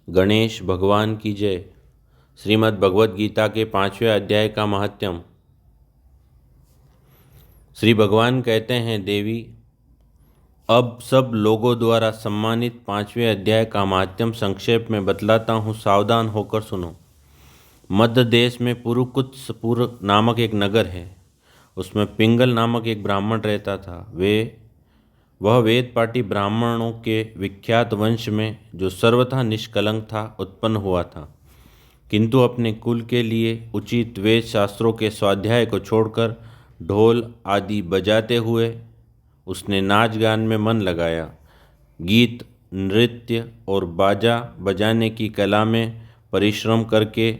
गणेश भगवान की जय। श्रीमद् भगवत गीता के 5वें अध्याय का महात्म्य। श्री भगवान कहते हैं, देवी, अब सब लोगों द्वारा सम्मानित 5वें अध्याय का महात्म्य संक्षेप में बतलाता हूँ, सावधान होकर सुनो। मध्य देश में पुरुकुत्सपुर नामक एक नगर है। उसमें पिंगल नामक एक ब्राह्मण रहता था। वह वेद पाठी ब्राह्मणों के विख्यात वंश में, जो सर्वथा निष्कलंक था, उत्पन्न हुआ था। किंतु अपने कुल के लिए उचित वेद शास्त्रों के स्वाध्याय को छोड़कर ढोल आदि बजाते हुए उसने नाच गान में मन लगाया। गीत, नृत्य और बाजा बजाने की कला में परिश्रम करके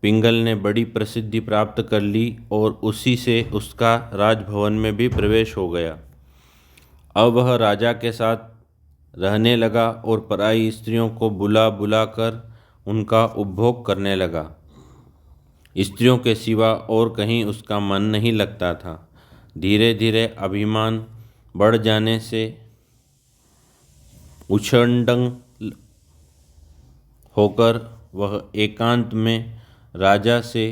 पिंगल ने बड़ी प्रसिद्धि प्राप्त कर ली और उसी से उसका राजभवन में भी प्रवेश हो गया। अब वह राजा के साथ रहने लगा और पराई स्त्रियों को बुला बुला कर उनका उपभोग करने लगा। स्त्रियों के सिवा और कहीं उसका मन नहीं लगता था। धीरे धीरे अभिमान बढ़ जाने से उच्छृंखल होकर वह एकांत में राजा से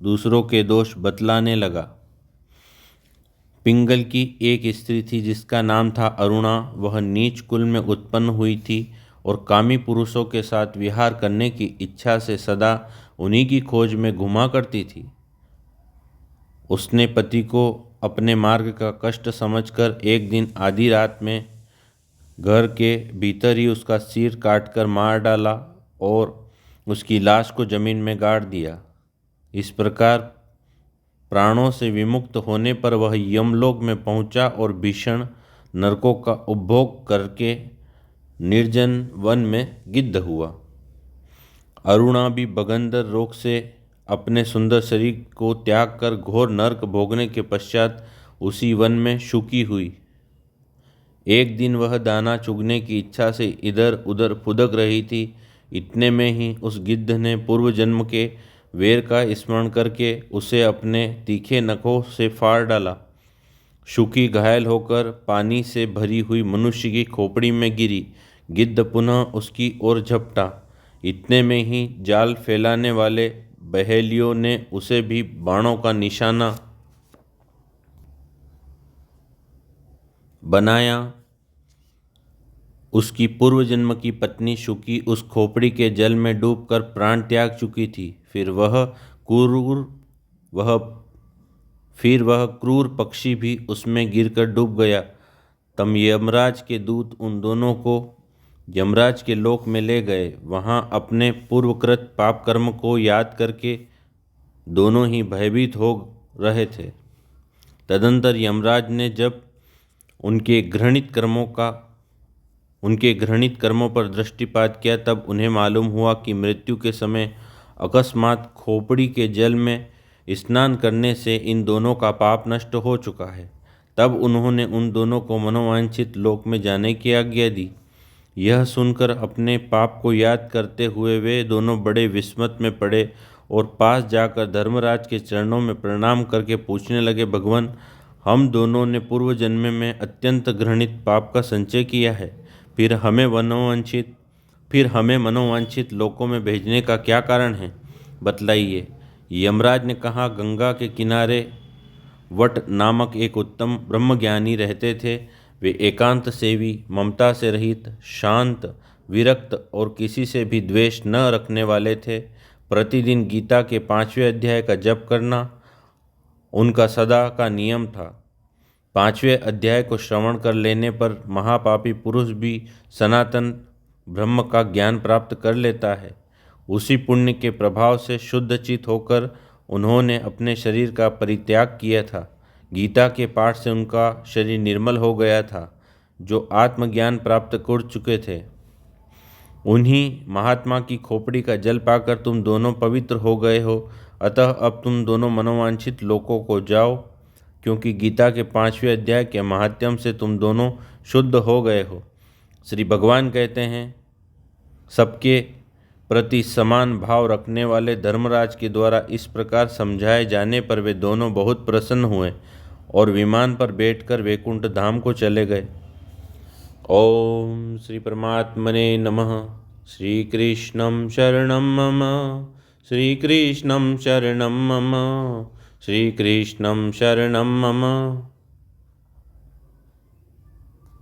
दूसरों के दोष बतलाने लगा। पिंगल की एक स्त्री थी जिसका नाम था अरुणा। वह नीच कुल में उत्पन्न हुई थी और कामी पुरुषों के साथ विहार करने की इच्छा से सदा उन्हीं की खोज में घुमा करती थी। उसने पति को अपने मार्ग का कष्ट समझकर एक दिन आधी रात में घर के भीतर ही उसका सिर काटकर मार डाला और उसकी लाश को जमीन में गाड़ दिया। इस प्रकार प्राणों से विमुक्त होने पर वह यमलोक में पहुंचा और भीषण नरकों का उपभोग करके निर्जन वन में गिद्ध हुआ। अरुणा भी बगंदर रोग से अपने सुंदर शरीर को त्याग कर घोर नरक भोगने के पश्चात उसी वन में शुकी हुई। एक दिन वह दाना चुगने की इच्छा से इधर उधर फुदक रही थी। इतने में ही उस गिद्ध ने पूर्व जन्म के वेर का स्मरण करके उसे अपने तीखे नखों से फाड़ डाला। शुकी घायल होकर पानी से भरी हुई मनुष्य की खोपड़ी में गिरी। गिद्ध पुनः उसकी ओर झपटा। इतने में ही जाल फैलाने वाले बहेलियों ने उसे भी बाणों का निशाना बनाया। उसकी पूर्व जन्म की पत्नी शुकी उस खोपड़ी के जल में डूबकर प्राण त्याग चुकी थी। फिर वह क्रूर पक्षी भी उसमें गिरकर डूब गया। तब यमराज के दूत उन दोनों को यमराज के लोक में ले गए। वहाँ अपने पूर्वकृत पाप कर्म को याद करके दोनों ही भयभीत हो रहे थे। तदंतर यमराज ने जब उनके घृणित कर्मों पर दृष्टिपात किया, तब उन्हें मालूम हुआ कि मृत्यु के समय अकस्मात खोपड़ी के जल में स्नान करने से इन दोनों का पाप नष्ट हो चुका है। तब उन्होंने उन दोनों को मनोवांछित लोक में जाने की आज्ञा दी। यह सुनकर अपने पाप को याद करते हुए वे दोनों बड़े विस्मत में पड़े और पास जाकर धर्मराज के चरणों में प्रणाम करके पूछने लगे, भगवान, हम दोनों ने पूर्व जन्म में अत्यंत घृणित पाप का संचय किया है। फिर हमें मनोवांछित लोकों में भेजने का क्या कारण है, बतलाइए। यमराज ने कहा, गंगा के किनारे वट नामक एक उत्तम ब्रह्मज्ञानी रहते थे। वे एकांत सेवी, ममता से रहित, शांत, विरक्त और किसी से भी द्वेष न रखने वाले थे। प्रतिदिन गीता के 5वें अध्याय का जप करना उनका सदा का नियम था। 5वें अध्याय को श्रवण कर लेने पर महापापी पुरुष भी सनातन ब्रह्म का ज्ञान प्राप्त कर लेता है। उसी पुण्य के प्रभाव से शुद्ध चित होकर उन्होंने अपने शरीर का परित्याग किया था। गीता के पाठ से उनका शरीर निर्मल हो गया था। जो आत्मज्ञान प्राप्त कर चुके थे, उन्हीं महात्मा की खोपड़ी का जल पाकर तुम दोनों पवित्र हो गए हो। अतः अब तुम दोनों मनोवांछित लोकों को जाओ, क्योंकि गीता के 5वें अध्याय के महात्म्य से तुम दोनों शुद्ध हो गए हो। श्री भगवान कहते हैं, सबके प्रति समान भाव रखने वाले धर्मराज के द्वारा इस प्रकार समझाए जाने पर वे दोनों बहुत प्रसन्न हुए और विमान पर बैठकर वैकुंठ धाम को चले गए। ओम श्री परमात्मने नमः। श्रीकृष्णं शरणं मम, श्रीकृष्णं शरणं मम, श्रीकृष्णं शरणं मम।